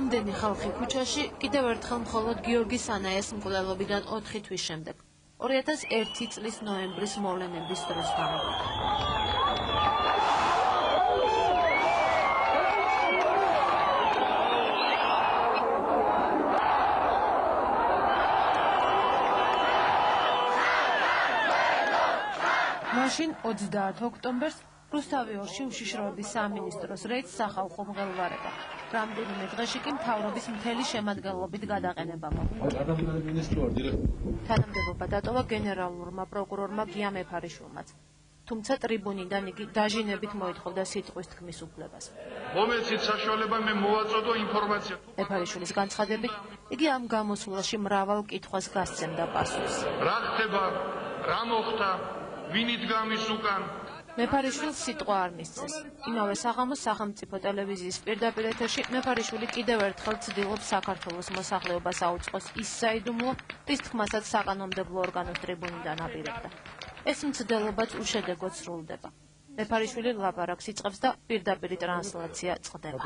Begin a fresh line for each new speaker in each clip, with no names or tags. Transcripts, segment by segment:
ამდენი ხალხი ქუჩაში კიდევ ერთხელ მხოლოდ გიორგი სანაიას მკვლელობიდან 4 თვის შემდეგ 2001 წლის ნოემბრის მოვლენების დროს გამოვიდა. მაშინ 30 ოქტომბერს რუსთავიორში უშიშროების სამინისტროს რეიდს სახალხო მღელვარება. რამდენიმე დღეში კი მთავრობის მთელი შემადგენლობით გადაყენება მოხდა. თანამდებობა დატოვა გენერალურმა პროკურორმა გია მეფარიშვილმაც. თუმცა ტრიბუნიდან იგი დაჟინებით მოითხოვდა სიტყვის თქმის უფლებას.
მომეცით საშუალება მე მოვაწოდო ინფორმაცია.
მეფარიშვილის განცხადებით, იგი ამ გამოსვლაში მრავალ კითხვას გასცემდა პასუხს.
რა ხდება, რა მოხდა, ვინ იდგა მის უკან?
მეფარიშვილს სიტყვა არ მისცეს. იმავე საღამოს სახელმწიფო ტელევიზიის პირდაპირ ეთერში მეფარიშვილი კიდევ ერთხელ ცდილობს საქართველოს მოსახლეობას აუწყოს ის საიდუმლო, რის თქმასაც საკანონმდებლო ორგანოს ტრიბუნიდან აპირებდა. ეს მცდელობაც უშედეგოდ სრულდება. მეფარიშვილი ლაპარაკს იწყებს და პირდაპირ ტრანსლაცია წყდება.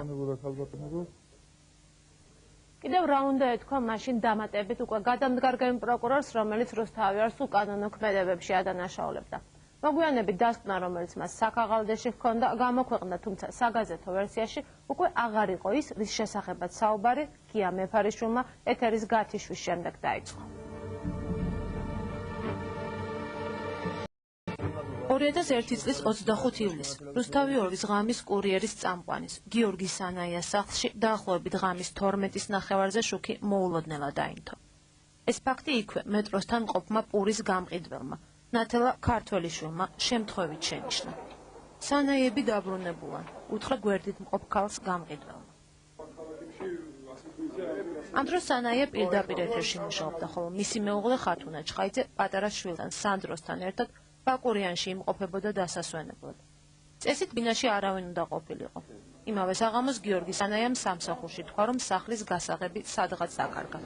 კიდევ რა უნდა ეთქვა მაშინ დამატებით უკვე გადამდგარგემ პროკურორს, რომელიც რუსთავიორს უკანონო ქმედებებში ადანაშაულებდა. მოგვიანებით დასკვნა, რომელიც მას საქაღალდეში ჰქონდა, გამოქვეყნდა, თუმცა საგაზეთო ვერსიაში უკვე აღარ იყო ის, რის შესახებაც საუბარი გია მეფარიშვილმა ეთერის გათიშვის შემდეგ დაიწყო. 2001 წლის 25 ივლისს რუსთავიორის ღამის კურიერის წამყვანის გიორგი სანაიას სახლში დაახლოებით ღამის 12-ის ნახევარზე შუქი მოულოდნელად დაინთო. ეს ფაქტი იქვე მეტროსთან მყოფმა პურის გამყიდველმა ნათელა ქართველიშვილმა შემთხვევით შენიშნა. სანაიები დაბრუნებულან, უთხრა გვერდით მყოფ ქალს გამყიდველმა. ამ დროს სანაია პირდაპირ ეთერში მუშაობდა, ხოლო მისი მეუღლე ხათუნა ჩხაიძე პატარა შვილთან სანდროსთან ერთად ბაკურიანში იმყოფებოდა დასასვენებლად. წესით ბინაში არავინ უნდა ყოფილიყო. იმავე საღამოს გიორგი სანაიამ სამსახურში თქვა, რომ სახლის გასაღები სადღაც დაკარგა.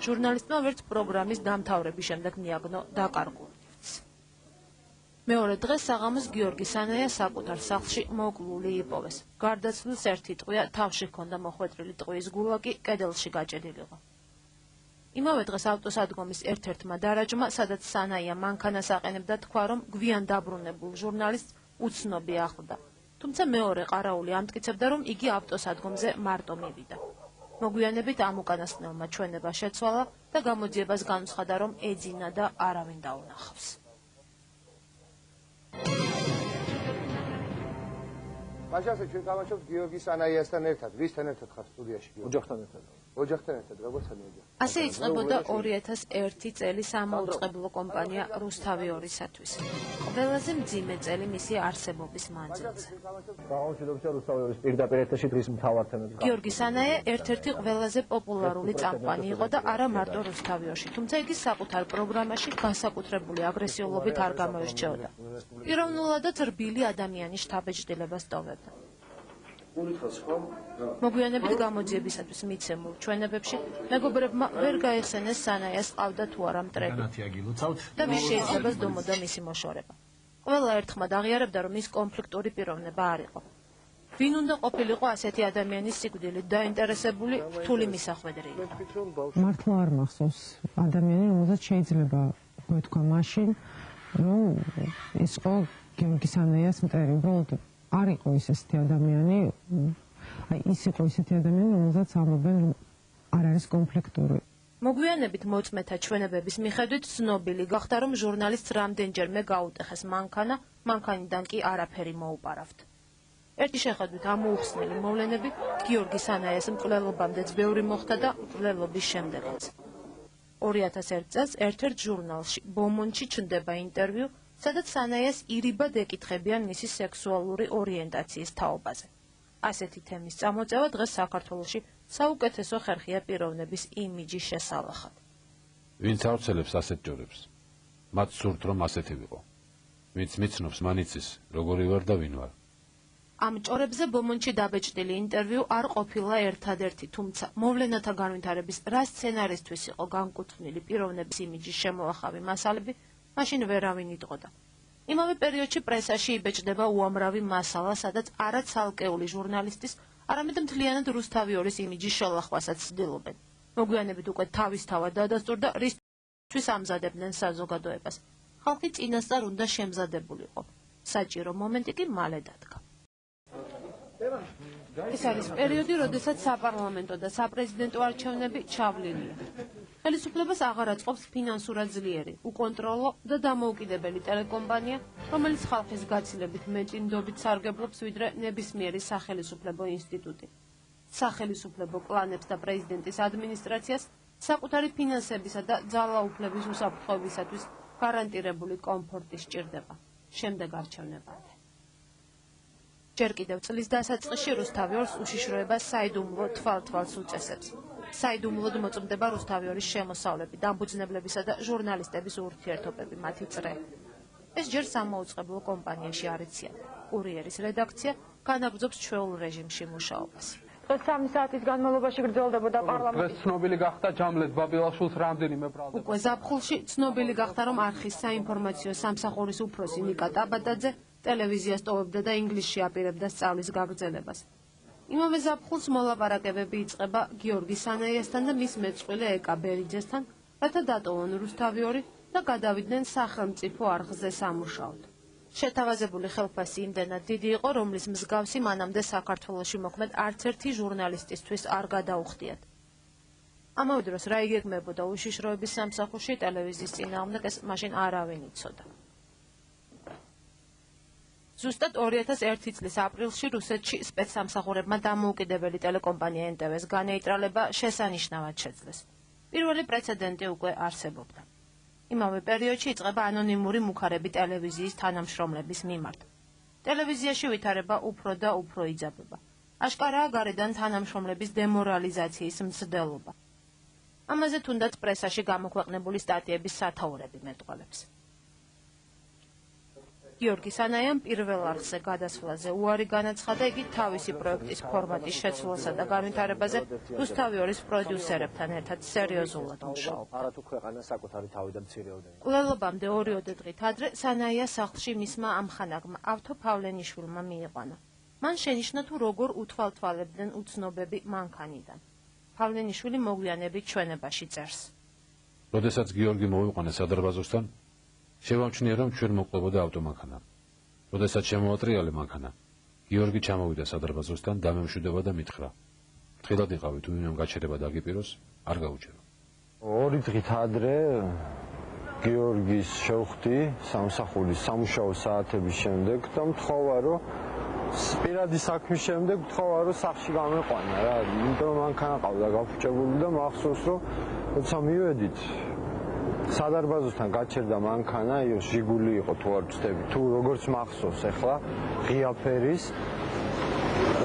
ჟურნალისტმა ვერც პროგრამის დამთავრების შემდეგ მიაგნო დაკარგულიც. მეორე დღეს საღამოს გიორგი სანაია საკუთარ სახლში მოკლული იპოვეს. გარდაცვლილს ერთი ტყვია თავში ჰქონდა მოხვეტრილი ტყვის გულა კი კედელში გაჭედილიყო. იმავე დღეს ავტოსადგომის ერთ-ერთმა დარაჯმა, სადაც სანაია მანქანას აყენებდა, თქვა, რომ გვიან დაბრუნებულ ჟურნალისტს უცნობი ახლდა. თუმცა მეორე ყარაული ამტკიცებდა, რომ იგი ავტოსადგომზე მარტო მივიდა. მოგვიანებით ამ უკანასკნელმა ჩვენება შეცვალა და გამოძიებას განუცხადა, რომ ეძინა და არავინ დაუნახავს.
მაშასე ჩვენ გავაჩვენებთ გიორგი სანაიასთან ერთად, ვისთან ერთად ხარ სტუდიაში? ოჯახთან ერთად. ოჯახთან ერთად, როგორცანი ოჯახი?
ასე იწყებოდა 2001 წელი სამაუწყებლო კომპანია რუსთავიორისათვის. ყველაზე მძიმე წელი მისი არსებობის მანძილზე.
გამოვჩინებთ რუსთავიორის პირდაპირ ეთერში დღის მთავარ თემებს.
გიორგი სანაია ერთ-ერთი ყველაზე პოპულარული წამყვანი იყო და არა მარტო რუსთავიორში, თუმცა იგი საკუთარ პროგრამაში განსაკუთრებული აგრესიულობით არ გამოირჩეოდა. პიროვნულადაც რბილი ადამიანის შთაბეჭდილებას ტოვებდა. მოგვიანებით გამოძიებისათვის მიცემულ ჩვენებებში მეგობრებმა ვერ გაიხსენეს სანაიას ყავდა თუ არა მტრები და ვის შეიძლება სდომოდა მისი მოშორება. ყველა ერთხმად აღიარებდა, რომ ის კონფლიქტური პიროვნება არ იყო. ვინ უნდა ყოფილიყო ასეთი ადამიანის სიკვდილით დაინტერესებული რთული მისახვედრი იყო.
მართლა არ მახსოვს ადამიანი, რომელსაც შეიძლება გვეთქვა მაშინ, რომ ის იყო გიორგი სანაიას მტერი. უბრალოდ არ იყო ის ესეთი ადამიანი, ის იყო ისეთი ადამიანი, რომელსაც ამბობენ, რომ არ არის კონფლიქტური.
მოგვიანებით მოწმეთა ჩვენებების მიხედვით ცნობილი გახდა, რომ ჟურნალისტს რამდენჯერმე გაუტეხეს მანქანა, მანქანიდან კი არაფერი მოუპარავთ. ერთი შეხედვით ამოუხსნელი მოვლენები გიორგი სანაიას მკვლელობამდეც ბევრი მოხდა და მკვლელობის შემდეგაც. 2001 წელს ერთ-ერთ ჟურნალში ბომონში ჩნდება ინტერვიუ, სადაც სანაიას ირიბად ეკითხებიან მისი სექსუალური ორიენტაციის თაობაზე. ასეთი თემის წამოწევა დღეს საქართველოში საუკეთესო ხერხია პიროვნების იმიჯის შესალახად.
ვინც ავრცელებს ასეთ ჯორებს, მათ სურთ, რომ ასეთი ვიყო. ვინც მიცნობს, მან იცის, როგორი ვარ და ვინ ვარ.
ამ ჭორებზე ბომონში დაბეჭდილი ინტერვიუ არ ყოფილა ერთადერთი, თუმცა მოვლენათა განვითარების რა სცენარისთვის იყო განკუთვნილი პიროვნების იმიჯის შემოახავი მასალები, მაშინ ვერავინ იტყოდა. იმავე პერიოდში პრესაში იბეჭდება უამრავი მასალა, სადაც არა ცალკეული ჟურნალისტის, არამედ მთლიანად რუსთავიორის იმიჯის შელახვასაც ცდილობენ. მოგვიანებით უკვე თავისთავად დადასტურდა, რისთვის ამზადებდნენ საზოგადოებას. ხალხი წინასწარ უნდა შემზადებულიყო. საჭირო მომენტი კი მალე დადგა. ეს არის პერიოდი, როდესაც საპარლამენტო და საპრეზიდენტო არჩევნები ჩავლილია. ხელისუფლებას აღარ აწყობს ფინანსურად ძლიერი, უკონტროლო და დამოუკიდებელი ტელეკომპანია, რომელიც ხალხის გაცილებით მეტი ნდობით სარგებლობს, ვიდრე ნებისმიერი სახელისუფლებო ინსტიტუტი. სახელისუფლებო კლანებს და პრეზიდენტის ადმინისტრაციას საკუთარი ფინანსებისა და ძალაუფლების უსაფრთხოებისათვის გარანტირებული კომფორტი სჭირდება შემდეგ არჩევნებამდე. ჯერ კიდევ წლის დასაწყისში რუსთავიორს უშიშროება საიდუმლო თვალთვალს უწესებს. საიდუმლოდ მოწმდება რუსთავიორის შემოსავლები, დამფუძნებლებისა და ჟურნალისტების ურთიერთობები, მათი წრე. ეს ჯერ სამოუწყებლო კომპანიაში არ იციან. კურიერის რედაქცია განაგრძობს ჩვეულ რეჟიმში მუშაობას.
დღეს 3 საათის განმავლობაში გრძელდებოდა პარლამენტის.
დღეს ცნობილი გახდა ჯამლეთ ბაბილაშვილს რამდენიმე ბრალდება.
უკვე ზაფხულში ცნობილი გახდა, რომ არხის საინფორმაციო სამსახურის უფროსი ნიკა ტაბადაძე ტელევიზიას ტოვებდა და ინგლისში აპირებდა სწავლის გაგრძელებას. იმავე ზაფხულს მოლაპარაკებები იწყება გიორგი სანაიასთან და მის მეწყვილე ეკა ბერიძესთან, რათა დატოვონ რუსთავიორი და გადავიდნენ სახელმწიფო არხზე სამუშაოდ. შეთავაზებული ხელფასი იმდენად დიდი იყო, რომლის მსგავსი მანამდე საქართველოში მოქმედ არც ერთი ჟურნალისტისთვის არ გადაუხდიათ. ამავე დროს რა იგეგმებოდა უშიშროების სამსახურში ტელევიზიის წინააღმდეგ ეს მაშინ არავინ იცოდა. ზუსტად 2001 წლის აპრილში რუსეთში სპეცსამსახურებმა დამოუკიდებელი ტელეკომპანია NTV-ს განეიტრალება შესანიშნავად შეძლეს. პირველი პრეცედენტი უკვე არსებობდა. იმავე პერიოდში იწყება ანონიმური მუხარები ტელევიზიის თანამშრომლების მიმართ. ტელევიზიაში ვითარება უფრო და უფრო იძაბება. აშკარაა გარედან თანამშრომლების დემორალიზაციის მცდელობა. ამაზე თუნდაც პრესაში გამოქვეყნებული სტატიების სათაურები მეტყველებს. გიორგი სანაიამ პირველ არხზე გადასვლაზე უარი განაცხადა, იგი თავისი პროექტის ფორმატის შეცვლასა და განვითარებაზე რუსთავიორის პროდიუსერებთან ერთად სერიოზულად მუშაობდა.
არათუ ქვეყანა საკუთარი თავი და მცირეოდენი.
მკვლელობამდე 2 დღით ადრე სანაია სახლში მისმა ამხანაგმა ავთო პავლენიშვილმა მიიყვანა. მან შენიშნა თუ როგორ უთვალთვალებდნენ უცნობები მანქანიდან. პავლენიშვილი მოგვიანებით ჩვენებაში წერს.
როდესაც გიორგი მოვიყვანა სადარბაზოსთან, შევამჩნია, რომ ჩვენ მოყვებოდა ავტომანქანა. როდესაც შემოვატრიალე მანქანა, გიორგი ჩამოვიდა სადარბაზოსთან, დამემშვიდობა და მითხრა: "ფრთხილად იყავი, თუ ვინმემ გაჩერება დაგიპიროს, არ გაუჩერო."
2 დღით ადრე გიორგის შევხვდი სამსახურის სამუშაო საათების შემდეგ და მთხოვა, რომ პირადი საქმის შემდეგ მთხოვა, რომ სახლში გამეყვანა რა, იმიტომ რომ მანქანა ყავდა გაფუჭებული და მახსოვს, რომ როცა მივედით სადარბაზოსთან გაჩერდა მანქანა, ჟიგული იყო თუ არ ვცდები, თუ როგორც მახსოვს ახლა, ღია ფერის,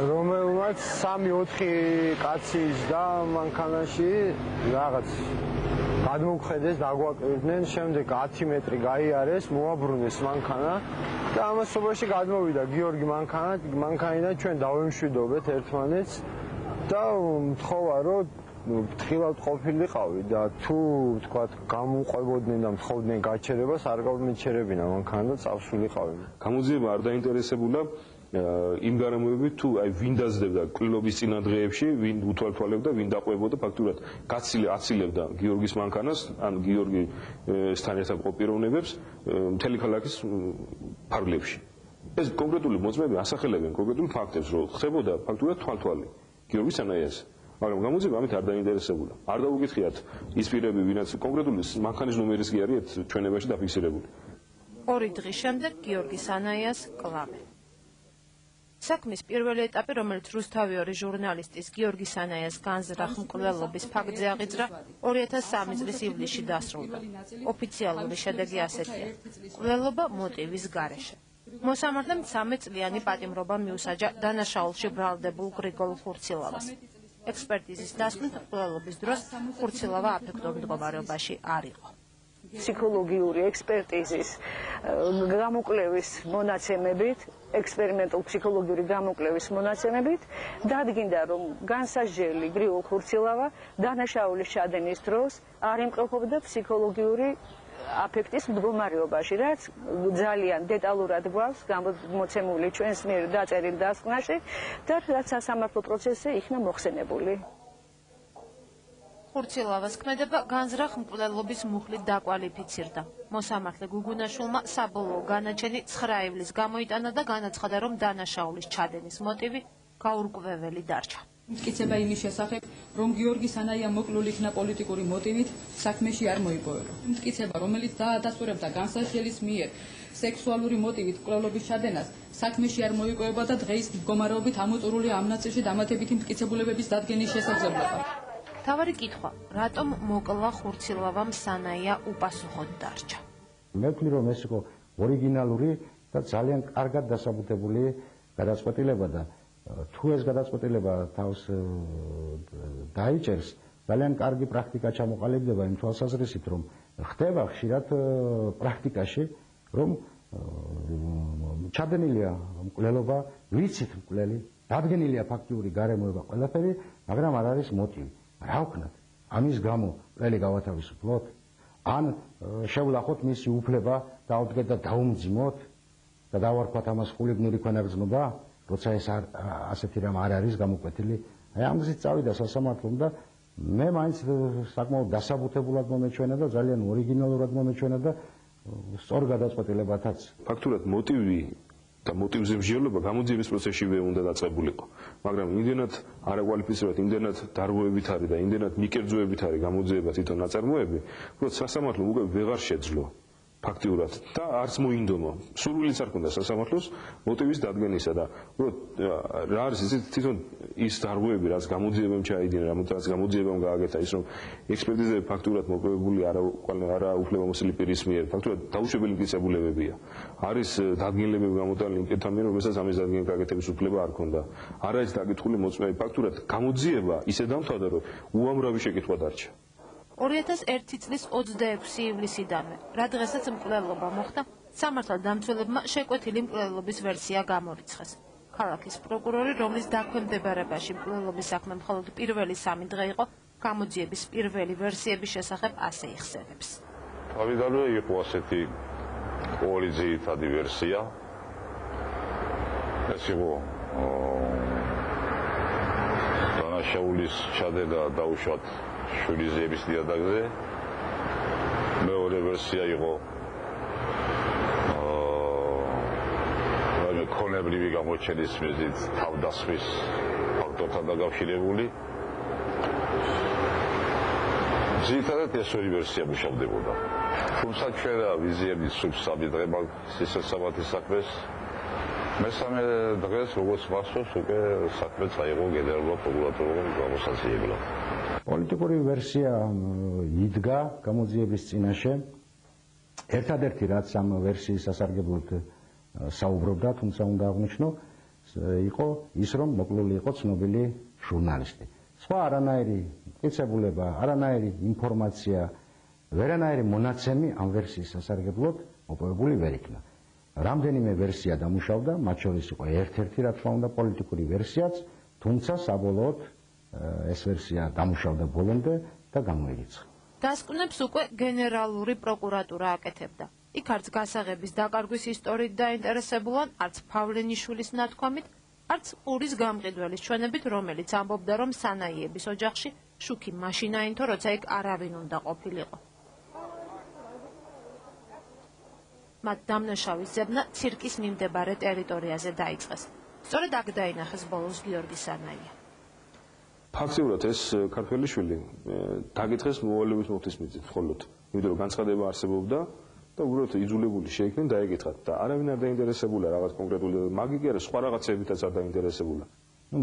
რომელმაც 3-4 კაცი და მანქანაში რაღაც გადმოგვხედეს, დაგვაკვირდნენ, შემდეგ 10 მეტრი გაიარეს, მოაბრუნეს მანქანა და ამასობაში გადმოვიდა გიორგი მანქანიდან, ჩვენ დავემშვიდობეთ ერთმანეთს და მთხოვა, რომ ფრთხილად ყოფილიყავი და თუ თქვათ გამოყვებოდნენ და მთხოვდნენ გაჩერებას, არ გამეჩერებინა მანქანა და წავსულიყავი.
გამოძიება არ დაინტერესებულა იმ გარემოებით, თუ აი ვინ დაძლებდა კვლილობის წინა დღეებში, ვინ უთვალთვალებდა, ვინ დაყვებოდა ფაქტურად აცილებდა გიორგის მანქანას, ან გიორგისთან ერთად ყოფ პიროვნებებს მთელი ქალაქის ფარგლებში. ეს კონკრეტული მოწმეები ასახელებენ კონკრეტულ ფაქტებს, რომ ხდებოდა ფაქტურად თვალთვალი გიორგი სანაიას. მაგრამ გამოძიება ამით არ დაინტერესებულა. არ დაუკითხიათ ის პირები, ვინაც კონკრეტული მანქანის ნომერის კი არის ჩვენებაში დაფიქსირებული.
2 დღის შემდეგ გიორგი სანაიას კლავენ. საქმის პირველი ეტაპი, რომელიც რუსთავიორის ჟურნალისტის გიორგი სანაიას განზრახ მკვლელობის ფაქტზე აღიძრა, 2003 წლის ივლისში დასრულდა. ოფიციალური შედეგი ასეთია: მკვლელობა მოტივის გარეშე. მოსამართლემ 13 წლიანი პატიმრობა მიუსაჯა დანაშაულში ბრალდებულ გრიგოლ ხურცილავას. ექსპერტიზის დასმით, მკვლელობის დროს ხურცილავა აფექტურ მდგომარეობაში არ იყო.
ფსიქოლოგიური ექსპერტიზის გამოკვლევის მონაცემებით, ექსპერიმენტულ ფსიქოლოგიური გამოკვლევის მონაცემებით დადგინდა, რომ განსაჯელი გრიგოლ ხურცილავა დანაშაულის ჩადენის დროს არ იმყოფებოდა ფსიქოლოგიური აფექტის მდგომარეობაში, რაც ძალიან დეტალურად გვაქვს გამოცემული ჩვენს მიერ დაწერილ დასკვნაში და რაც სასამართლო პროცესზე იქნა მოხსენებული.
ხურცილავას ქმედება განზრახ მკვლელობის მუხლით დაკვალიფიცირდა. მოსამართლე გუგუნაშვილმა საბოლოო განაჩენი 9 ივლის გამოიტანა და განაცხადა, რომ დანაშაულის ჩადენის მოტივი გაურკვეველი დარჩა.
მტკიცება იმის შესახებ, რომ გიორგი სანაია მოკლული იქნა პოლიტიკური მოტივით, საქმეში არ მოიპოვება. მტკიცება, რომელიც დაადასტურებდა განსახილის მიერ სექსუალური მოტივით მკვლელობის ჩადენას, საქმეში არ მოიპოვება და დღეის მდგომარეობით ამოწურული ამ ნაწილში დამატებითი მტკიცებულებების დადგენის შესაძლებლობა.
თავარი კითხვა, რატომ მოკლა ხურცილავამ სანაია უპასუხოდ დარჩა?
მე ვთვლი, რომ ეს იყო ორიგინალური და ძალიან კარგად დასაბუთებული გადაწყვეტილება და თუ ეს გადაწყვეტილება თავს დაიჭერს, ძალიან კარგი პრაქტიკა ჩამოყალიბდება იმ თვალსაზრისით, რომ ხდება ხშირად პრაქტიკაში, რომ ჩადენილია მკვლელობა, ვიცით მკვლელი, დადგენილია ფაქტიური გარემოება ყველაფერი, მაგრამ არ არის მოტივი. რა ვქნათ? ამის გამო მკვლელი გავათავისუფლოთ? ან შევლახოთ მისი უფლება, დავდგეთ და დაუმძიმოთ და დავარქვათ ამას ხულიგნური ქვენაგრძნობა? როცა ეს ასეთი რამ არ არის გამოკვეთილი, აი ამ გზით წავიდა სასამართლომ და მე მაინც საკმაოდ დასაბუთებულად მომეჩვენა და ძალიან ორიგინალურად მომეჩვენა და სწორ გადაწყვეტილებათაც.
ფაქტურად მოტივი და მოტივზე მსჯელობა გამოძიების პროცესშივე უნდა დაწყებულიყო, მაგრამ იმდენად არაკვალიფიცირებად, იმდენად დარღვევებით არის და იმდენად მიკერძოებით არის გამოძიება თვითონ ნაწარმოები, რომ სასამართლომ უკვე ვეღარ შეძლო ფაქტიურად და არც მოინდომა. სურვილიც არ ქონდა სასამართლოს მოტივის დადგენისა და რა არის იცით თვითონ ის დარღვევები, რაც გამოძიებამ ჩაიდინა, რაც გამოძიებამ გააკეთა ის, რომ ექსპერტიზები ფაქტურად მოპოვებული არა უფლებამოსილი პირის მიერ, ფაქტურად დაუშვებელი მტკიცებულებებია. არის დადგენილებები გამოტანილი მკითხვის მიერ, რომელსაც ამის დადგენილ გაკეთების უფლება არ ქონდა. არა ის დაკითხული მოწმე, ფაქტურად გამოძიება ისე დამთავრდა, რომ უამრავი შეკითხვა დარჩა.
2001 წლის 26 ივლისიდანვე, რა დღესაც მკვლელობა მოხდა, სამართალდამცველებმა შეკვეთილი მკვლელობის ვერსია გამორიცხეს. ქალაქის პროკურორი, რომლის დაქვემდებარებაში მკვლელობის საქმე მხოლოდ პირველი 3 დღე იყო, გამოძიების პირველი ვერსიების შესახებ ასე იხსენებს.
თავიდანვე იყო ასეთი ორი ძირითადი ვერსია. ეს იყო დანაშაულის ჩადენა დაუშვათ შვილის ძიების ნიადაგზე. მეორე ვერსია იყო ქონებრივი გამოჩენის მიზნით თავდასხმის ფაქტორთან დაკავშირებული. ძირითადად ეს ორი ვერსია მუშავდებოდა. თუმცა ჩვენ ვიზიებდით სულ 3 დღე სისასამართლის საქმეს. მესამე დღეს როგორც მახსოვს უკვე საქმე წაიღო გენერალურ პროკურატურამ გამოსაცილებლად.
პოლიტიკური ვერსია იდგა გამოძიების წინაშე. ერთადერთი რაც ამ ვერსიის სასარგებლოდ საუბრობდა, თუმცა უნდა აღნიშნო, იყო ის, რომ მოკლული იყო ცნობილი ჟურნალისტი. სხვა არანაირი მტკიცებულება, არანაირი ინფორმაცია, ვერანაირი მონაცემი ამ ვერსიის სასარგებლოდ მოპოვებული ვერ იქნა. რამდენიმე ვერსია დამუშავდა, მათ შორის იყო ერთ-ერთი, რა თქმა უნდა, პოლიტიკური ვერსიაც, თუმცა საბოლოოდ ეს ვერსია დამუშავდა ბოლომდე და გამოირიცხა.
დასკვნებს უკვე გენერალური პროკურატურა აკეთებდა. იქ არც გასაღების დაკარგვის ისტორიით დაინტერესებულან, არც ფავლენიშვილის ნათქვამით, არც ყურის გამყიდველის ჩვენებით, რომელიც ამბობდა, რომ სანაიების ოჯახში შუქი მაშინ აინთო, როცა იქ არავინ უნდა ყოფილიყო. მათ დამნაშავის ზებნა ცირკის მიმდებარე ტერიტორიაზე დაიწყეს. სწორედ აქ დაინახეს ბოლოს გიორგი სანაია.
ფაქტიურად ეს ქართველიშვილი დაკითხეს მოვალეობის მოხდის მიზნით მხოლოდ, იმიტომ რომ განცხადება არსებობდა და უბრალოდ იძულებული შეიქნენ დაეკითხათ და არავინ არ დაინტერესებულა რაღაც კონკრეტული მაგი კი არა, სხვა რაღაცებითაც არ დაინტერესებულა.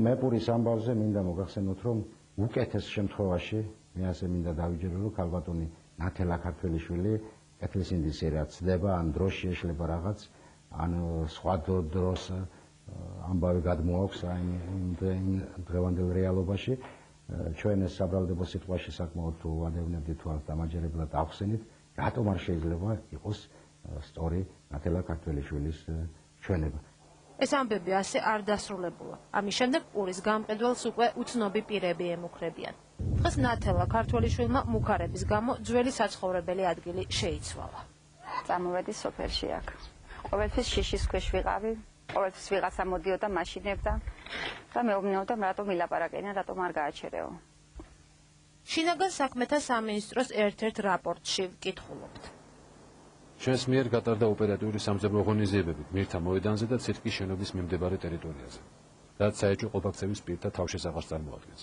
მე პურის ამბავზე მინდა მოგახსენოთ, რომ უკეთეს შემთხვევაში მე ასე მინდა დავიჯერო, რომ ქალბატონი ნათელა ქართველიშვილი კეთილსინდისი რაც ცდება, ან დროში ეშლება რაღაც, ან სხვა დროს ამბავი გადმოაქვს იმ დღევანდელ რეალობაში. ჩვენ ეს საბრალდებო სიტყვაში საკმაოდ თუ ვადევნებდით თუ დამაჯერებლად ახსენით, რატომ არ შეიძლება იყოს სწორი ნათელა ქართველიშვილის ჩვენება.
ეს ამბები ასე არ დასრულებულა. ამის შემდეგ ყურის გამყიდველს უკვე უცნობი პირები ემუქრებიან. დღეს ნათელა ქართველიშვილმა მუქარების გამო ძველი საცხოვრებელი ადგილი შეიცვალა.
წამოვედი სოფელში აქ. ყოველთვის შიშის ქვეშ ვიყავი, ყოველთვის ვიღაცა მოდიოდა მაშინებდა და მეუბნეოდა რატომ ილაპარაკენა, რატომ არ გააჩერეო.
შინაგან საქმეთა სამინისტროს ერთ-ერთ რაპორტში ვკითხულობთ.
ჩვენს მიერ გატარდა ოპერატიული სამძებნო ღონისძიებები გმირთა მოედანზე და ცირკის შენობის მიმდებარე ტერიტორიაზე, რაც საეჭვო ყოფაქცევის პირთა თავშესაფარს წარმოადგენს.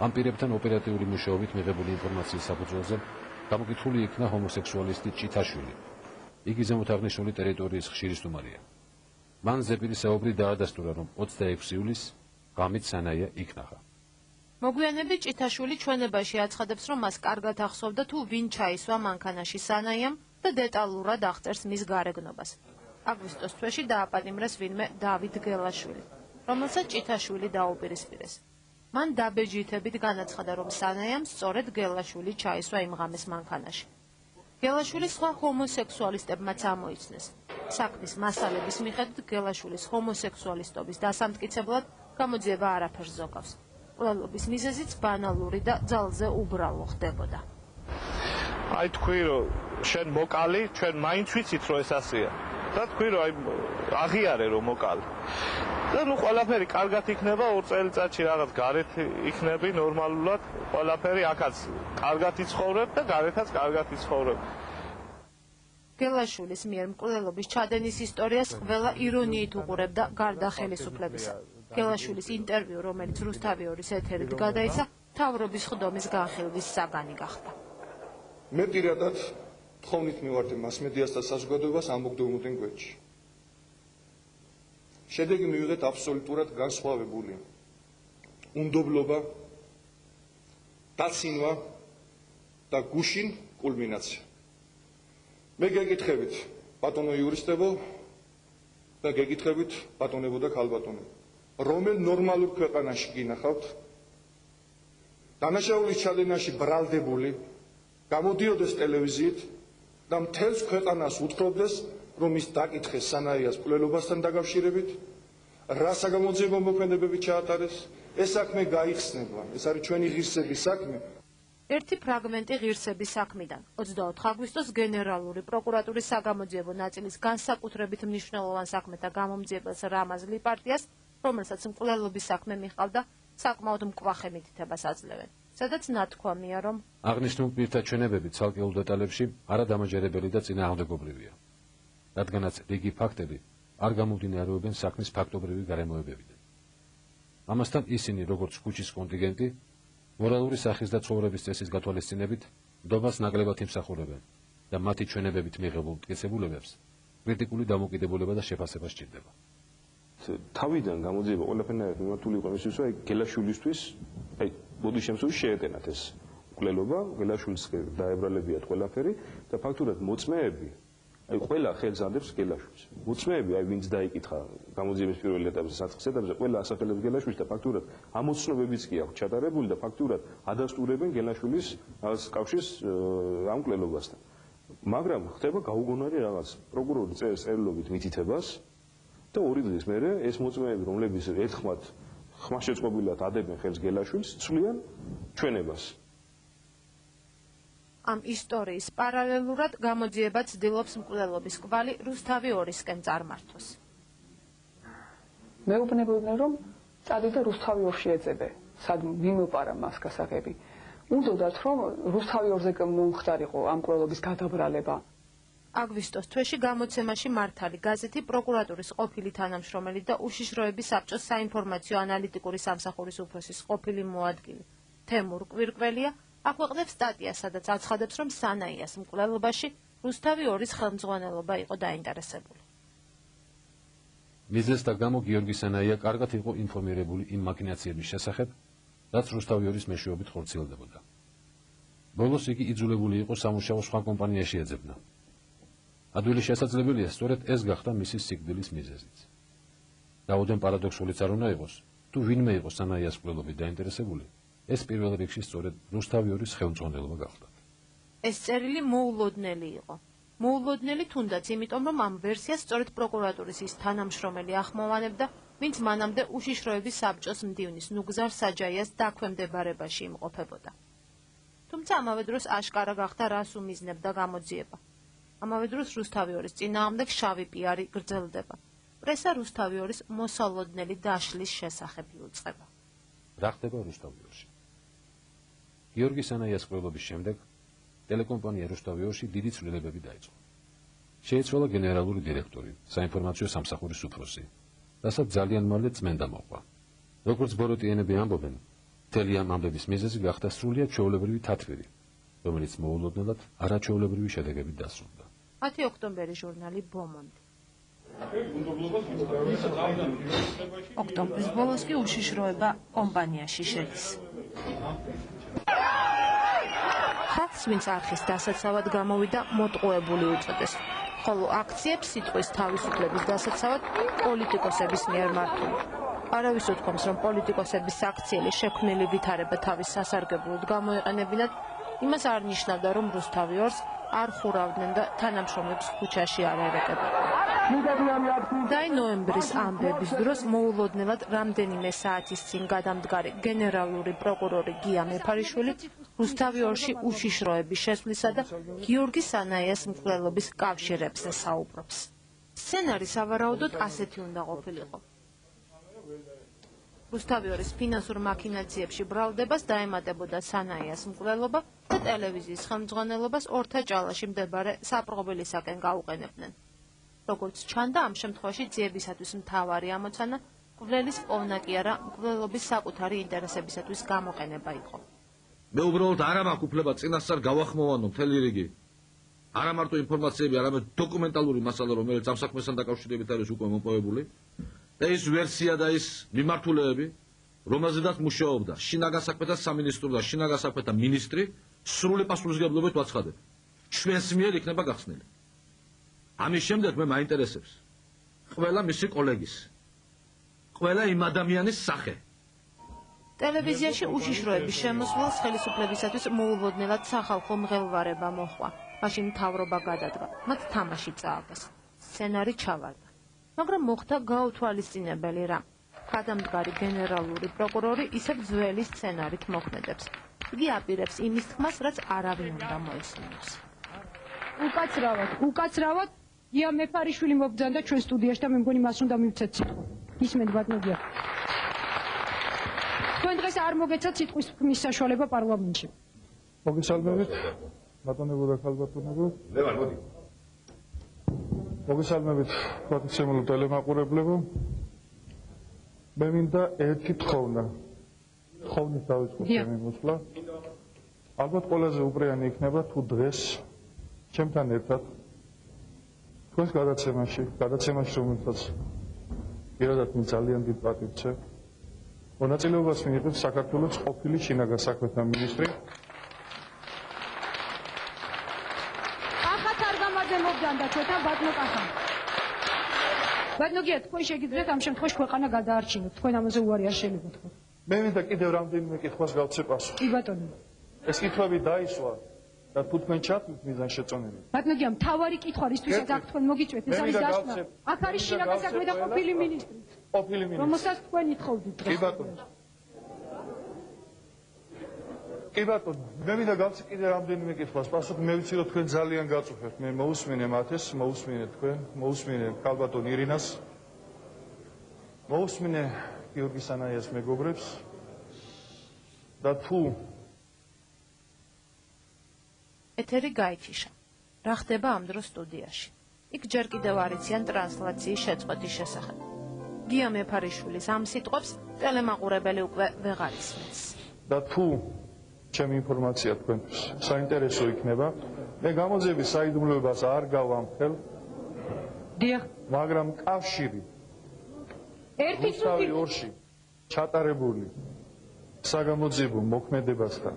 ამ პირებთან ოპერატიული მუშაობით მიღებული ინფორმაციის საფუძველზე გამოკითხული იქნა ჰომოსექსუალისტი ჭითაშვილი. იგი ზემოთ აღნიშნული ტერიტორიის ხშირი სტუმარია. მან ზეპირისეობრი დაადასტურა, რომ 26 ივლისს ღამით სანაია იქნახა.
მოგვიანებით ჭითაშვილი ჩვენებაში აცხადებს, რომ მას კარგად ახსოვდა თუ ვინ ჩაისვა მანქანაში სანაიამ და დეტალურად აღწერს მის გარეგნობას. აგვისტოს თვეში დააპატიმრეს ვინმე დავით გელაშვილი, რომელსაც ჭითაშვილი დაუპირისპირეს. მან დაბეჯითებით განაცხადა, რომ სანაიამ სწორედ გელაშვილი ჩაისვა იმ ღამეს მანქანაში. გელაშვილის სხვა ჰომოსექსუალისტებმაც ამოიცნეს. საქმის მასალების მიხედვით გელაშვილის ჰომოსექსუალისტობის დასამტკიცებლად გამოძიება არაფერს ზოგავს. ყველობის მიზეზიც ბანალური და ძალზე უბრალო ხდებოდა.
აი თქვი რომ შენ მოკალი, ჩვენ მაინც ვიცით რომ ეს ასეა. და თქვი რომ აი აღიარე რომ მოკალი. და ნუ ყველაფერი კარგად იქნება 2 წელიწადში რაღაც გარეთ იქნები ნორმალურად, ყველაფერი აქაც კარგად იცხოვრებ და გარეთაც კარგად იცხოვრებ.
გელაშვილის მიერ მკვლელობის ჩადენის ისტორიას ყველა ირონიით უყურებდა გარდა ხელისუფლებისა. გელაშვილის ინტერვიუ, რომელიც რუსთავი 2-ის ეთერით გადაიცა, მთავრობის ხდომის განხილვის საგანი გახდა.
მე პირადად თხოვნით მივარდი მასმედიასთან საზოგადოებას ამ მოგდომოდენ გვერდში. შედეგი მივიღეთ აბსოლუტურად განსხვავებული. უნდობლობა, დაცინვა და გუშინ კულმინაცია. მე გეკითხებით, ბატონო იურისტებო და გეკითხებით, ბატონებო და ქალბატონებო, რომელ ნორმალურ ქვეყანაში გინახავთ? დანაშაულის ჩადენაში ბრალდებული გამოდიოდეს ტელევიზიით და მთელს ქვეყანას უთხრობდეს, რომ ის დაკითხეს სანაიას მკვლელობასთან დაკავშირებით, რა საგამოძიებო მოქმედებები ჩაატარეს, ეს საქმე გაიხსნება, ეს არის ჩვენი ღირსების საქმე.
ერთი ფრაგმენტი ღირსების საქმიდან. 24 აგვისტოს გენერალური პროკურატურის საგამოძიებო ნაწილის განსაკუთრებით მნიშვნელოვან საქმეთა გამომძიებელს რამაზ ლიპარტიას, რომელსაც მკვლელობის საქმე მიჰყავდა, საკმაოდ მკვახე მითითებას აძლევენ. სადაც ნათქვამია, რომ
აღნიშნულ პირთა ჩვენებები ცალკეულ დეტალებში არადამაჯერებელი და წინააღმდეგობრივია, რადგანაც რიგი ფაქტები არ გამომდინარეობენ საქმის ფაქტობრივი გარემოებებიდან. ამასთან ისინი, როგორც ქუჩის კონტინგენტი, მორალური სახის და ცხოვრების წესის გათვალისწინებით ნდობას ნაკლებად იმსახურებენ და მათი ჩვენებებით მიღებულ მტკიცებულებებს კრიტიკული დამოკიდებულება და შეფასება სჭირდება.
თავიდან გამოძიება ყველაფერნაირად მიმართული იყო იმისთვის, რომ გელაშვილისთვის, აი, ბოდიშ შემსული შეეტენათ ეს მკვლელობა, გელაშვილს დაებრალებიათ ყველაფერი და ფაქტურად მოწმეები, აი, ყველა ხელს ანდებს გელაშვილს. მოწმეები, აი, ვინც დაიკითხა გამოძიების პირველ ეტაპზე, საწყის ეტაპზე, ყველა ასახელებს გელაშვილს და ფაქტურად ამოცნობებიც კი აქვს ჩატარებული და ფაქტურად ადასტურებენ გელაშვილის რაღაც კავშირს ამ მკვლელობასთან. მაგრამ ხდება გაუგონარი რაღაც პროკურორი წერს წერილობით მითითებას და 2 დღის მერე ეს მოწმეები, რომლებიც ერთხმად ხმასშეწყობილად ადებენ ხელს გელაშვილს, ცვლიან ჩვენებას.
ამ ისტორიის პარალელურად გამოძიება ცდილობს მკვლელობის კვალი რუსთავი 2-ისკენ წარმართოს.
მეუბნებოდნენ, რომ წადი და რუსთავი 2-ში ეძებე, სად მიმოპარა მას გასაღები. უნდათ, რომ რუსთავი 2-ზე მომხდარიყო ამ მკვლელობის გადაბრალება.
აგვისტოს თვეში გამოცემაში მართალი გაზეთი პროკურატურის ყოფილი თანამშრომელი და უშიშროების საბჭოს საინფორმაციო ანალიტიკური სამსახურის უფროსის ყოფილი მოადგილე თემურ კვირკველია აქვეყნებს სტატიას, სადაც აცხადებს, რომ სანაიას მკვლელობაში რუსთავი 2-ის ხელმძღვანელობა იყო დაინტერესებული.
მიზეზს და გამო გიორგი სანაია კარგად იყო ინფორმირებული იმ მაკინაციების შესახებ, რაც რუსთავი 2-ის მეშვეობით ხორციელდებოდა. ბოლოს იგი იძულებული იყო სამუშაო სხვა კომპანიაში ეძებნა. ადვილი შესაძლებელია სწორედ ეს გახდა მისი სიკვდილის მიზეზიც. რაოდენ პარადოქსულიც არ უნდა იყოს, თუ ვინმე იყო სანაიას მკვლელობით დაინტერესებული, ეს პირველ რიგში სწორედ რუსთავი 2-ის ხელმძღვანელობა გახდა.
ეს წერილი მოულოდნელი იყო. მოულოდნელი თუნდაც იმიტომ, რომ ამ ვერსიას სწორედ პროკურატურის ის თანამშრომელი ახმოვანებდა, ვინც მანამდე უშიშროების საბჭოს მდივნის ნუგზარ საჯაიას დაქვემდებარებაში იმყოფებოდა. თუმცა ამავე დროს აშკარა გახდა რას უმიზნებდა გამოძიება. ამავე დროს რუსთავიორის წინააღმდეგ შავი პიარი გრძელდება. პრესა რუსთავიორის მოსალოდნელი დაშლის შესახებ იუწყება.
რა ხდება რუსთავიორში? გიორგი სანაიას ყრილობის შემდეგ ტელეკომპანია რუსთავიორში დიდი ცვლილებები დაიწყო. შეიცვალა გენერალური დირექტორი, საინფორმაციო სამსახურის უფროსი, რასაც ძალიან მალე წმენდა მოყვა. როგორც ბოროტიანები ამბობენ, მთელი ამ ამბების მიზეზი გახდა სრულიად ჩვეულებრივი თათბირი, რომელიც მოულოდნელად არაჩვეულებრივი შედეგებით დასრულდა.
10 ოქტომბერი ჟურნალი ბომონდი. ოქტომბრის ბოლოს კი უშიშროება კომპანიაში შედის. ხალხს, ვინც არხის დასაცავად გამოვიდა, მოტყუებული უწოდეს, ხოლო აქციებს სიტყვის თავისუფლების დასაცავად პოლიტიკოსების მიერ მართული. არავის უთქვამს, რომ პოლიტიკოსების აქციელი შექმნილი ვითარება თავის სასარგებლოდ გამოეყენებინათ, იმას არ ნიშნავდა, რომ რუსთავიორს არ ხურავდნენ და თანამშრომლებს ქუჩაში არ ერეკებოდნენ. დაი ნოემბრის ამბების დროს მოულოდნელად რამდენიმე საათის წინ გადამდგარი გენერალური პროკურორი გია მეფარიშვილი რუსთავიორში უშიშროების შესვლისა და გიორგი სანაიას მკვლელობის კავშირებზე საუბრობს. სცენარი სავარაუდოდ ასეთი უნდა ყოფილიყო. რუსთავიორის ფინანსურ მაქინაციებში ბრალდებას დაემატებოდა სანაიას მკვლელობა და ტელევიზიის ხელმძღვანელობას ორთა ჭალაში მდებარე საპყრობილისაკენ გაუყენებდნენ. როგორც ჩანდა, ამ შემთხვევაში ძიებისათვის მთავარი ამოცანა მკვლელის პოვნა კი არა, მკვლელობის საკუთარი ინტერესებისათვის გამოყენება იყო.
მე უბრალოდ არ მაქვს უფლება წინასწარ გავახმოვანო მთელი რიგი. არა მარტო ინფორმაციები, არამედ დოკუმენტალური მასალა, რომელიც ამ საქმესთან დაკავშირებით არის უკვე მოპოვებული და ის ვერსია და ის მიმართულეები, რომელზედაც მუშაობდა შინაგან საქმეთა სამინისტრო და შინაგან საქმეთა მინისტრი, სრული პასუხისმგებლობით ვაცხადებ. ჩვენს მიერ იქნება გახსნილი. ამის შემდეგ მე მაინტერესებს ყველა მისი კოლეგის, ყველა იმ ადამიანის სახე.
ტელევიზიაში უშიშროების შემოსვლას ხელისუფლებისათვის მოულოდნელად სახალხო მღელვარება მოჰყვა. მაშინ მთავრობა გადადგა, მათ თამაში წააგეს. სცენარი ჩავარდა. მაგრამ მოხდა გაუთვალისწინებელი რამ. გადამდგარი გენერალური პროკურორი ისევ ძველი სცენარით მოქმედებს. იგი აპირებს იმის თქმას, რაც არავინ უნდა მოესმინოს.
უკაცრავად გია მეფარიშვილი მოგბრძანდა ჩვენ სტუდიაში და მე მგონი მას უნდა მივცეთ სიტყვა. ისმენთ ბატონია. თქვენ დღეს არ მოგეცათ სიტყვის თქმის საშუალება პარლამენტში.
მოგესალმებით, ბატონებო და ქალბატონებო.
ლევან, მოდი.
მოგესალმებით, პატივცემულო ტელემაყურებლებო. მე მინდა ერთი თხოვნა. თხოვნის დავიწყოთ ჩემი მოსვლა. ალბათ ყველაზე უპრეანი იქნება თუ დღეს ჩემთან ერთად თქვენს გადაცემაში, რომელსაც პირადად მე ძალიან დიდ პატივს ვცემ, მონაწილეობას მიიღებს საქართველოს ყოფილი შინაგან საქმეთა მინისტრი.
ახაც არ გამაძემობდანდა ჩვენთან ბატონო კახა. ბატონო გია, თქვენ შეგიძლიათ ამ შემთხვევაში ქვეყანა გადაარჩინოთ. თქვენ ამაზე უარი არ შეიძლება თქვა.
მე მინდა კიდევ რამდენიმე კითხვას გავცე პასუხი.
კი ბატონო.
ეს კითხვები დაისვა და თუ თქვენ ჩათვლით მიზან შეწონებით.
ბატონო გია, მთავარი კითხვა რისთვისაც აქ თქვენ მოგიწვიეთ, ეს არის დასკვნა. აქ არის შინაგან საქმეთა ყოფილი მინისტრი. რომელსაც თქვენ ითხოვდით.
კი ბატონო. კი ბატონო, მე მინდა გავცე კიდევ რამდენიმე კითხვას პასუხი. მე ვიცი რომ თქვენ ძალიან გაწუხებთ. მე მოусმინე მათეს, მოусმინე თქვენ, მოусმინე ქალბატონ ირინას. მოусმინე გიორგი სანაიას მეგობრებს. და თუ
ეთერი გაითიშა. რა ხდება ამ დროს სტუდიაში? იქ ჯერ კიდევ არ იციან ტრანსლაციის შეწყვეტის შესახებ. გია მეფარიშვილის ამ სიტყვებს ტელემაყურებელი უკვე ვეღარ ისმენს.
და თუ ჩემი ინფორმაცია თქვენთვის საინტერესო იქნება, მე გამოძიების საიდუმლოებას არ გავამხელ.
დიახ.
მაგრამ კავშირი
ერთი წუთი
ორში ჩატარებული საგამოძიებო მოქმედებასთან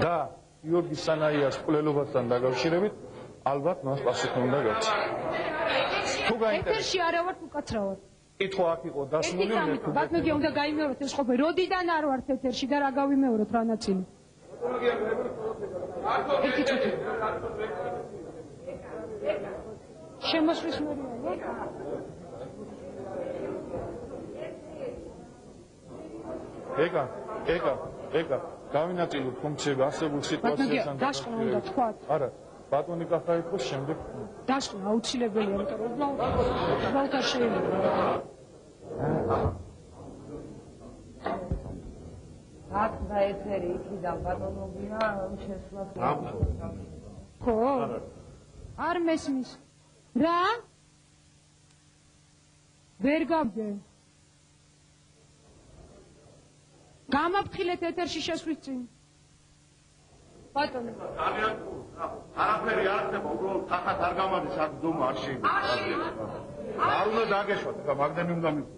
და გიორგი სანაიას მკვლელობასთან დაკავშირებით ალბათ მას პასუხი უნდა გაქვს. თუ გაინტერესებს
ეთერში არა ვართ უკაცრავად.
კითხვა აქ იყო დასმული მე თუ
ბატონო გია უნდა გაიმეოროთ ეს ყოფილი. როდიდან არ ვართ ეთერში და რა გავიმეოროთ რა ნაწილი? ერთი წუთი. შემოსვლის მერია.
ეკა გავინაწილოთ ფუნქციები ასებულ სიტუაციასთან
დაშყნა უნდა თქვათ.
არა, ბატონი კახა იყოს შემდეგ.
დაშყნა აუცილებელია, იმიტომ რომ უბრალოდ არ შეიძლება.
აქ დაეთერი იქიდან ბატონობია შესვლა.
ხო? არ მესმის. რა? ვერ გავგე. გამაფრთხილეთ ეთერში შესვლის წინ. ბატონო.
არაფერი არ ხდება, უბრალოდ ხახათ არ გამადის აქ დომა არ შეიძლება. არ უნდა დაგეშვათ, ხა მაგდანი უნდა მიყო.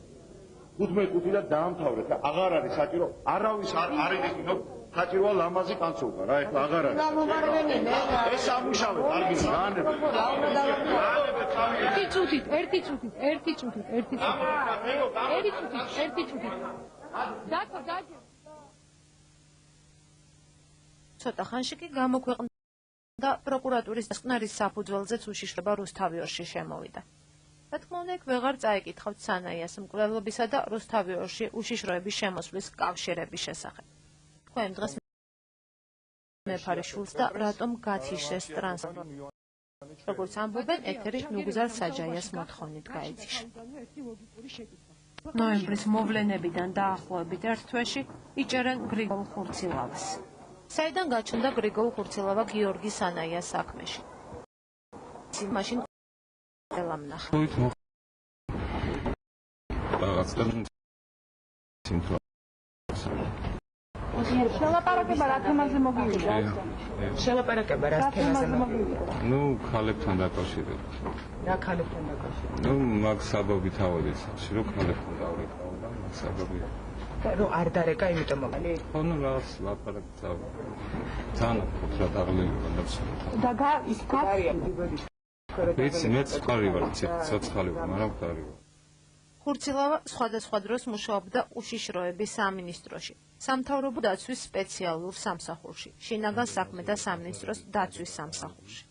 15 და დაამთავრეთ, აღარ არის საჭირო, არავის არ იგინო, საჭიროა ლამაზი კანცულკა რა, ეხლა აღარ არის. ეს ამუშავე, კარგი გაანებ.
ერთი წუთით. დათო დაჯერ.
ცოტა ხანში კი გამოქვეყნდა პროკურატურის დასკვნარის საფუძველზეც უშიშრება რუსთავიორში შემოვიდა. რა თქმა უნდა, იქ ვეღარ წაიკითხავთ სანაიას მკვლელობისა და რუსთავიორში უშიშროების შემოსვლის კავშირების შესახებ. თქვენ დღეს მეფარიშვილს და რატომ გათიშეს ტრანსპორტი. როგორც ამბობენ, ეთერი ნუგზარ საჯაიას მოთხოვნით გაითიშა. ნოემბრის მოვლენებიდან დაახლოებით ერთ თვეში იჭერენ გრიგოლ ხურცილავას. საიდან გაჩნდა გრიგოლ ხურცილავა გიორგი სანაიას საქმეში? მაშინ ელამნახა.
შელაპარაკება რა თემაზე მოგივიდა?
შელაპარაკება რა თემაზე მოგივიდა?
ნუ ქალებთან დაკავშირებით.
რა ქალებთან დაკავშირებით?
ნუ მაგ საბაბით ავედი სახში, რომ ქალებთან დავრეკავ და მაგ საბაბით.
რომ არ დარეკა, იმიტომ მოგალი.
ხო, ნუ რაღაც ლაპარაკი წავა. ძალიან უფრო დაღლილი კონდექსი.
და ის გარია.
ვიცი, მეც ყარი ვარ, ცოცხალი ვარ, მაგრამ ყარი ვარ.
ხურცილავა სხვადასხვა დროს მუშაობდა უშიშროების სამინისტროში, სამთავრობო დაცვის სპეციალურ სამსახურში, შინაგან საქმეთა სამინისტროს დაცვის სამსახურში.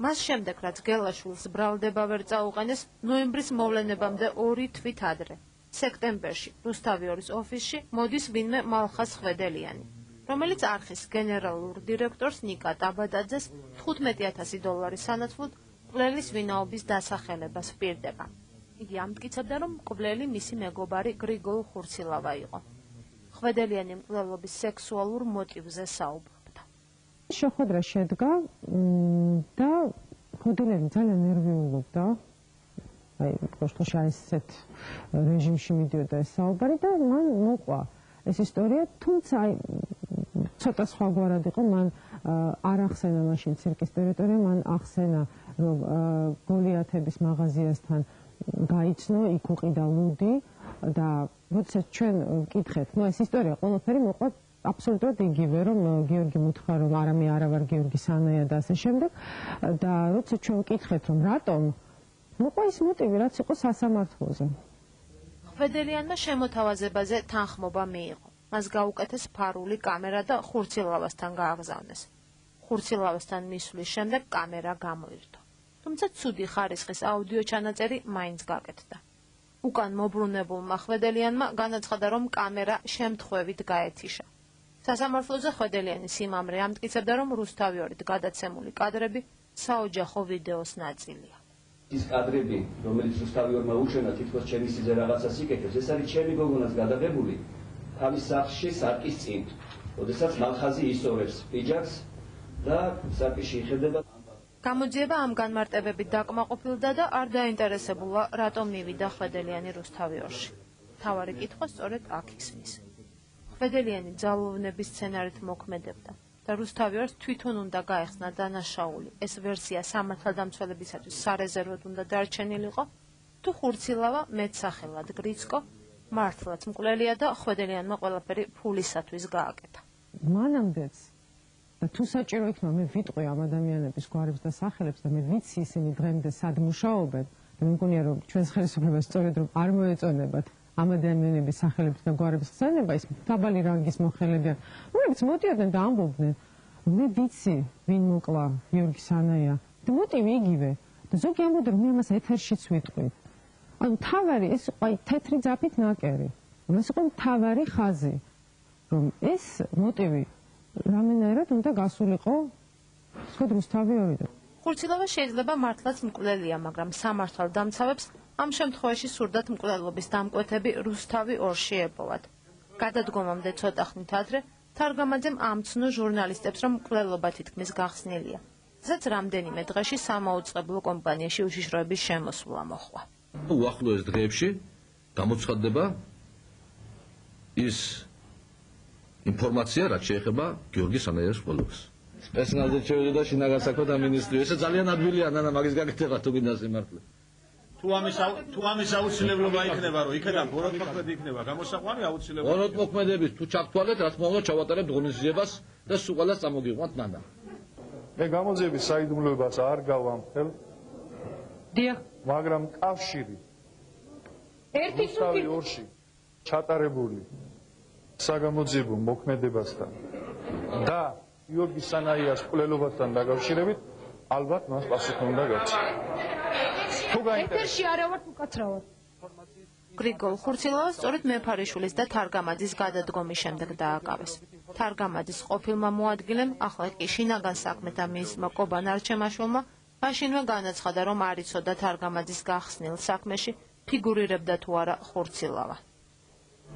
მას შემდეგ, რაც გელაშვილს ბრალდება ვერ წაუყენეს, ნოემბრის მოვლენებამდე 2 თვით ადრე, სექტემბერში, რუსთავიორის ოფისში მოდის ვინმე მალხას ხვედელიანი, რომელიც არხის გენერალურ დირექტორს ნიკა ტაბადაძეს $15,000 სანაცვლოდ მკვლელის ვინაობის დასახელებას პირდება. იგი ამტკიცებდა, რომ მკვლელი მისი მეგობარი გრიგოლ ხურცილავა იყო. ხვედელიანი მკვლელობის სექსუალურ მოტივზე საუბრობდა.
შეხვედრა შედგა და ხვედელიანი ძალიან ნერვიულობდა. აი, პროსტოშა ესეთ რეჟიმში მიდიოდა ეს საუბარი და მან მოყვა ეს ისტორია, თუმცა აი ცოტა სხვაგვარად იყო, მან არ ახსენა მაშინ ცირკის ტერიტორია, მან ახსენა, რომ გოლიათების მაღაზიასთან გაიცნო, იქ უყიდა ლუდი და როდესაც ჩვენ ვკითხეთ, ნუ ეს ისტორია ყველაფერი მოყვა აბსოლუტურად იგივე, რომ გიორგი მითხრა, რომ არა მე არა ვარ გიორგი სანაია და ასე შემდეგ და როდესაც ჩვენ ვკითხეთ, რომ რატომ მოყვა ის მოტივი, რაც იყო სასამართლოზე.
ხვედელიანმა შემოთავაზებაზე თანხმობა მიიღო. მას გაუკეთეს ფარული კამერა და ხურცილავასთან გააგზავნეს. ხურცილავასთან მისვლის შემდეგ კამერა გამოირთო. თუმცა ცუდი ხარისხის აუდიო ჩანაწერი მაინც გაკეთდა. უკან მობრუნებულმა ხვედელიანმა განაცხადა, რომ კამერა შემთხვევით გაეთიშა. სასამართლოზე ხვედელიანი სიმამრე ამტკიცებდა, რომ რუსთავიორით გადაცემული კადრები საოჯახო ვიდეოს ნაწილია.
ის კადრები, რომელიც რუსთავიორმა უჩვენა, თითქოს ჩემი სიძე რაღაცას იკეთებს, ეს არის ჩემი გოგონას გადაღებული თავის სახლში სარკის წინ, როდესაც მალხაზი ისწორებს პიჯაკს და სარკისში იხედება.
გამოძიება ამ განმარტებებით დაკმაყოფილდა და არ დაინტერესებულა, რატომ მივიდა ხვედელიანი რუსთავიორში. მთავარი კითხვა სწორედ აქ ისმის. ხვედელიანი ძალოვნების სცენარით მოქმედებდა და რუსთავიორს თვითონ უნდა გაეხსნა დანაშაული. ეს ვერსია სამართალდამცველებისათვის სარეზერვოდ უნდა დარჩენილიყო, თუ ხურცილავა მეტსახელად გრიცკო მართლაც მკვლელია და ხვედელიანმა ყველაფერი ფულისათვის გააკეთა.
მანამდეც და თუ საჭირო იქნება მე ვიტყვი ამ ადამიანების გვარებს და სახელებს და მე ვიცი ისინი დღემდე სად მუშაობენ და მე მგონია რომ ჩვენს ხელისუფლებას სწორედ რომ არ მოეწონებათ ამ ადამიანების სახელების და გვარების ხსენება, ის დაბალი რანგის მოხელებიან, რომლებიც მოდიოდნენ და ამბობდნენ, მე ვიცი ვინ მოკლა გიორგი სანაია და მოტივი იგივე და ზოგი ამბობდა რომ მე ამას ეთერშიც ვიტყვი. ანუ თავარი ეს იყო თეთრი ძაფით ნაკერი, ეს იყო თავარი ხაზი რომ ეს მოტივი რამენერად უნდა გასულიყო თქვა რუსთავი 2-დან.
ხურცილავა შეიძლება მართლაც მკვლელია, მაგრამ სამართალდამცავებს ამ შემთხვევაში სურდათ მკვლელობის დამკვეთები რუსთავი 2-ში ეპოვათ. გადადგომამდე ცოტა ხნით ადრე თარგამაძემ ამცნო ჟურნალისტებს, რომ მკვლელობა თითქმის გახსნილია. სადაც რამდენიმე დღეში სამაუწყებლო კომპანიაში უშიშროების შემოსვლა მოხდა.
უახლოეს დღეებში გამოცხადდება ის ინფორმაცია, რაც შეეხება გიორგი სანაიას მკვლელობას. სპეციალურად შევიდა შინაგან საქმეთა მინისტრი. ესე ძალიან ადვილია, ნანა, მაგის გაკეთება თუ გინდა სიმართლე.
თუ ამის აუცილებლობა იქნება, რომ იქიდან ბოროტმოქმედი იქნება, გამოსაყვანი აუცილებლობა.
ბოროტმოქმედების თუ ჩართვალეთ, რაც მოხდა ჩავატარებთ ღონისძიებას და სულ ყველას წამოგიყვანთ ნანა.
მე გამოძიების საიდუმლოებას არ გავამხელ.
დიახ.
მაგრამ კავშირი რუსთავი 2-ში ჩატარებული საგამოძიებო მოქმედებასთან და გიორგი სანაიას მკვლელობასთან დაკავშირებით ალბათ მას პასუხი უნდა გაჩნდეს. თუ
ეთერში არა ვარ, უკაცრავად.
გრიგოლ ხურცილავა სწორედ მეფარიშვილის და თარგამაძის გადადგომის შემდეგ დააკავეს. თარგამაძის ყოფილმა მოადგილემ, ახლა კი შინაგან საქმეთა მინისტრმა კობან არჩემაშვილმა მაშინვე განაცხადა, რომ არ იცოდა თარგამაძის გახსნილ საქმეში ფიგურირებდა თუ არა ხურცილავა.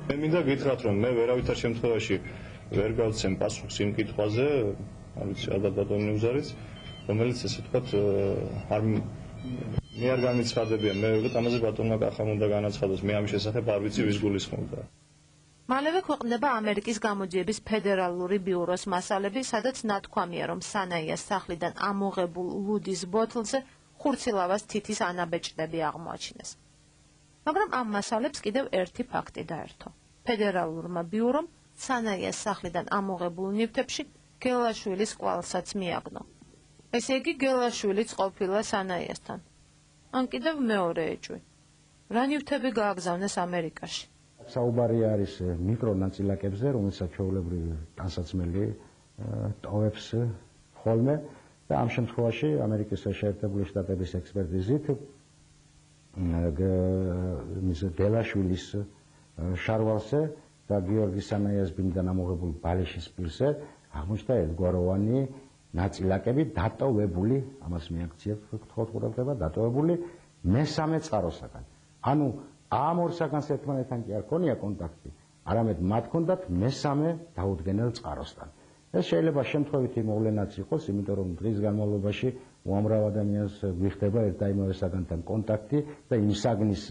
მე მინდა გითხრათ, რომ მე ვერავითარ შემთხვევაში ვერ გავცემ პასუხს იმ კითხვაზე, არ ვიცი, ალბათ ბატონი უზარიც, რომელიც ესე ვთქვათ, მე არ განიცხადებიან, მე ვიღეთ ამაზე ბატონმა კახამ უნდა განაცხადოს, მე ამის შესახებ არ ვიცი ვის გულისხმობდა.
მალევე ქვეყნდება ამერიკის გამოძიების ფედერალური ბიუროს მასალები, სადაც ნათქვამია, რომ სანაიას სახლიდან ამოღებულ ლუდის ბოთლზე ხურცილავას თითის ანაბეჭდები აღმოაჩინეს. მაგრამ ამ მასალებს კიდევ ერთი ფაქტი დაერთო. ფედერალურმა ბიურომ სანაიას სახლიდან ამოღებულ ნივთებში გელაშვილის კვალსაც მიაგნო. ესე იგი გელაშვილიც ყოფილა სანაიასთან. ან კიდევ მეორე ეჭვი. რა ნივთები გააგზავნეს ამერიკაში?
საუბარი არის მიკრონაწილაკებზე, რომელსაც ჩვეულებრივი ტანსაცმელი ტოვებს ხოლმე და ამ შემთხვევაში ამერიკის შეერთებული შტატების ექსპერტიზით გელაშვილის შარვალზე და გიორგი სანაიას ბინიდან ამოღებულ ბალიშის პირზე აღმოჩნდა ერთგვაროვანი ნაწილაკები დატოვებული, ამას მიაქციეთ ხუთყურებდება, დატოვებული მესამე წყაროსაგან. ანუ ამ ორ საგანს ერთმანეთთან კი არ ქონია კონტაქტი, არამედ მათ ჰქონდათ მესამე დაუდგენელ წყაროსთან. ეს შეიძლება შემთხვევითი მოვლენაც იყოს, იმიტომ რომ დღის განმავლობაში უამრავ ადამიანს გვიხდება ერთ და იმავე საგანთან კონტაქტი და იმ საგნის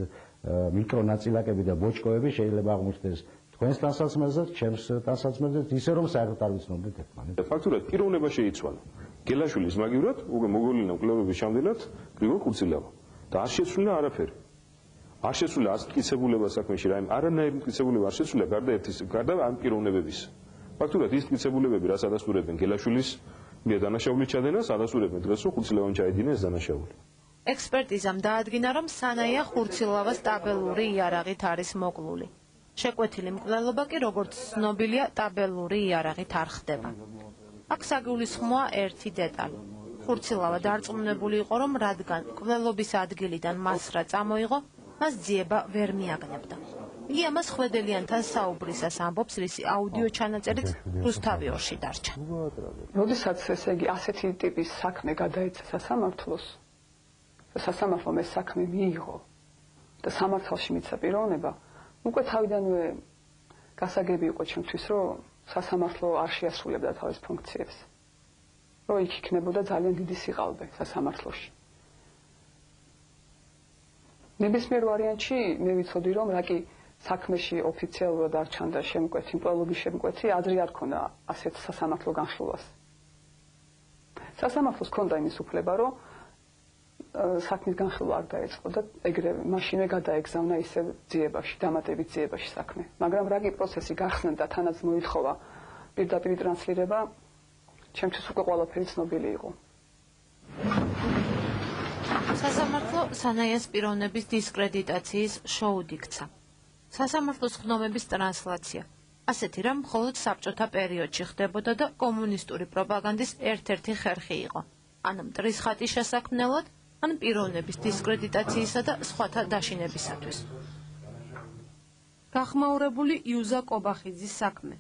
მიკრონაწილაკები და ბოჭკოები შეიძლება აღმოჩნდეს თქვენს ტანსაცმელზე, ჩემს ტანსაცმელზე, ისე რომ საერთოდ არ ვიცნობდეთ ერთმანეთს.
ფაქტურად პიროვნება შეიცვალა. გელაშვილის მაგივრად უკვე მოგოლინა მკვლელობის ჩამდენად გრიგოლ ხურცილავა და არ შეცვლილა არაფერი. არ შეცვლილა არც მტკიცებულება საქმეში, არანაირი მტკიცებულება არ შეცვლილა გარდა ამ პიროვნებების. ფაქტურად ის მტკიცებულებები, რაც ადასტურებენ გელაშვილის დანაშაულის ჩადენას, ადასტურებენ დღეს, რომ ხურცილავამ ჩაედინა ეს დანაშაული.
ექსპერტიზამ დაადგინა, რომ სანაია ხურცილავას ტაბელური იარაღით არის მოკლული. შეკვეთილი მკვლელობა კი, როგორც ცნობილია, ტაბელური იარაღით არ ხდება. აქ საგულისხმოა ერთი დეტალი. ხურცილავა დარწმუნებული იყო, რომ რადგან მკვლელობის ადგილიდან მასრა წამოიღო, მას ძიება ვერ მიაგნებდა. იგი ამას ხვედელიანთან საუბრისას ამბობს, რისი აუდიო ჩანაწერიც რუსთავი 2-ში დარჩა.
როდესაც ესე იგი ასეთი ტიპის საქმე გადაეცა სასამართლოს, სასამართლომ ეს საქმე მიიღო და სამართალში მიცა პიროვნება, უკვე თავიდანვე გასაგები იყო ჩემთვის, რომ სასამართლო არ შეასრულებდა თავის ფუნქციებს. რომ იქ იქნებოდა ძალიან დიდი სიყალბე სასამართლოში. ნებისმიერ ვარიანტში მე ვიცოდი, რომ რა კი საქმეში ოფიციალურად არ ჩანდა შემკვეთი, მკვლელობის შემკვეთი, აზრი არ ქონდა ასეთ სასამართლო განხილვას. სასამართლოს ქონდა იმის უფლება, რომ საქმის განხილვა არ დაეწყო და ეგრევე მაშინვე გადაეგზავნა ისევ ძიებაში, დამატებით ძიებაში საქმე. მაგრამ რა კი პროცესი გახსნა და თანაც მოითხოვა პირდაპირ ტრანსლირება, ჩემთვის უკვე ყველაფერი ცნობილი იყო.
სასამართლო სანაიას პიროვნების დისკრედიტაციის შოუდი იქცა. სასამართლოს ხდომების ტრანსლაცია. ასეთი რამ მხოლოდ საბჭოთა პერიოდში ხდებოდა და კომუნისტური პროპაგანდის ერთ-ერთი ხერხი იყო. ან მტრის ხატის შესაქმნელად, ან პიროვნების დისკრედიტაციისა და სხვათა დაშინებისათვის. გახმაურებული იუზა კობახიძის საქმე.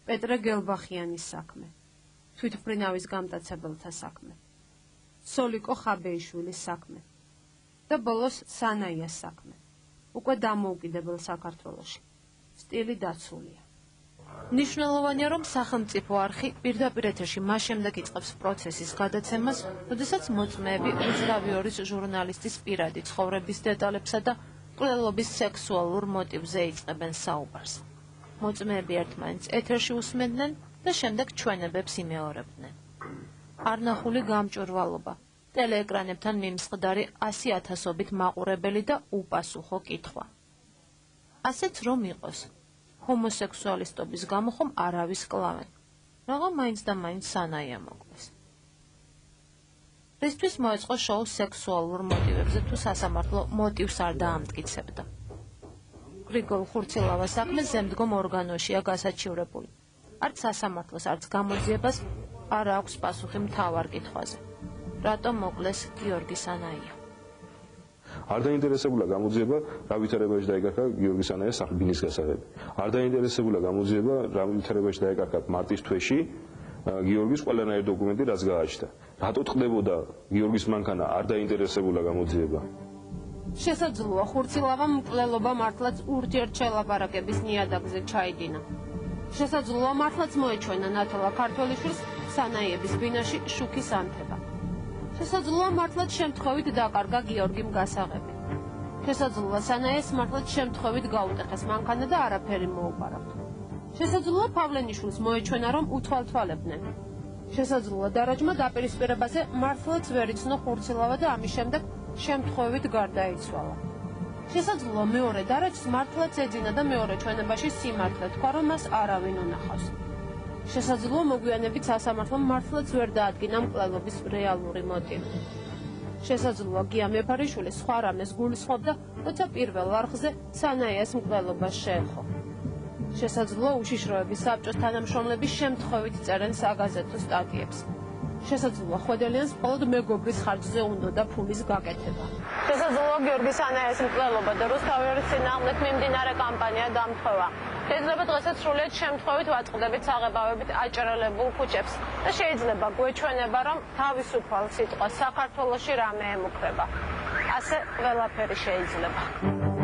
პეტრე გელბახიანის საქმე, თვითმფრინავის გამტაცებელთა საქმე, სოლიკო ხაბეიშვილის საქმე და ბოლოს სანაიას საქმე. უკვე დამოუკიდებელ საქართველოში. სტილი დაცულია. მნიშვნელოვანია, რომ სახელმწიფო არხი პირდაპირ ეთერში მას შემდეგ იწყებს პროცესის გადაცემას, როდესაც მოწმეები უძრავი ორის ჟურნალისტის პირადი ცხოვრების დეტალებსა და მკვლელობის სექსუალურ მოტივზე იწყებენ საუბარს. მოწმეები ერთმანეთს ეთერში უსმენდნენ და შემდეგ ჩვენებებს იმეორებდნენ. არნახული გამჭვირვალობა, ტელეეკრანებთან მიმსხდარი 100,000-ობით მაყურებელი და უპასუხო კითხვა. ასეც რომ იყოს, ჰომოსექსუალისტობის გამო ხომ არავის კლავენ, რაღა მაინც და მაინც სანაია მოკლეს. რისთვის მოეწყო შოუ სექსუალურ მოტივებზე თუ სასამართლო მოტივს არ დაამტკიცებდა. გრიგოლ ხურცილავას საქმე ზემდგომ ორგანოშია გასაჩივრებული. არც სასამართლოს, არც გამოძიებას არ აქვს პასუხი მთავარ კითხვაზე. რატომ მოკლეს გიორგი სანაია?
არ დაინტერესებულა გამოძიება რა ვითარებაში დაეკარგა გიორგი სანაიას სახლბინის გასაღები. არ დაინტერესებულა გამოძიება რა ვითარებაში დაეკარგა მარტის თვეში გიორგის ყველანაირი დოკუმენტი რაც გააჩნდა. რატო ტყდებოდა გიორგის მანქანა? არ დაინტერესებულა გამოძიება.
შესაძლოა ხურცილავამ მკვლელობა მართლაც ურთიერთშელაპარაკების ნიადაგზე ჩაიდინა. შესაძლოა მართლაც მოეჩვენა ნათალა ქართველიშვილს სანაიების ბინაში შუქის ანთება. შესაძლოა მართლაც შემთხვევით დაკარგა გიორგიმ გასაღები. შესაძლოა სანაიას მართლაც შემთხვევით გაუტეხეს მანქანა და არაფერი მოუპარავთ. შესაძლოა პავლენიშვილს მოეჩვენა რომ უთვალთვალებდნენ. შესაძლოა დარაჯმა დაპირისპირებაზე მართლაც ვერ იცნო ხურცილავა და ამის შემდეგ შემთხვევით გარდაიცვალა. შესაძლოა მეორე დარაჯს მართლაც ეძინა და მეორე ჩვენებაში სიმართლე თქვა რომ მას არავინ უნახავს. შესაძლოა მოგვიანებით სასამართლომ მართლაც ვერ დაადგინა მკვლელობის რეალური მოტივი. შესაძლოა გია მეფარიშვილი სხვა რამეს გულისხმობდა, როცა პირველ არხზე სანაიას მკვლელობას შეეხო. შესაძლოა უშიშროების საბჭოს თანამშრომლები შემთხვევით წერენ საგაზეთო სტატიებს. შესაძლოა ხვედელიანს მხოლოდ მეგობრის ხარჯზე უნდოდა ფულის გაკეთება.
შესაძლოა გიორგი სანაიას მკვლელობა და რუსთავის წინააღმდეგ მიმდინარე კამპანია დამთხოვა. შეიძლება დღესაც სრულიად შემთხვევით ვაწყდებით საღებავებით აჭრელებულ ქუჩებს და შეიძლება გვეჩვენება, რომ თავისუფალ სიტყვას საქართველოში რამე ემუქრება. ასე ყველაფერი შეიძლება.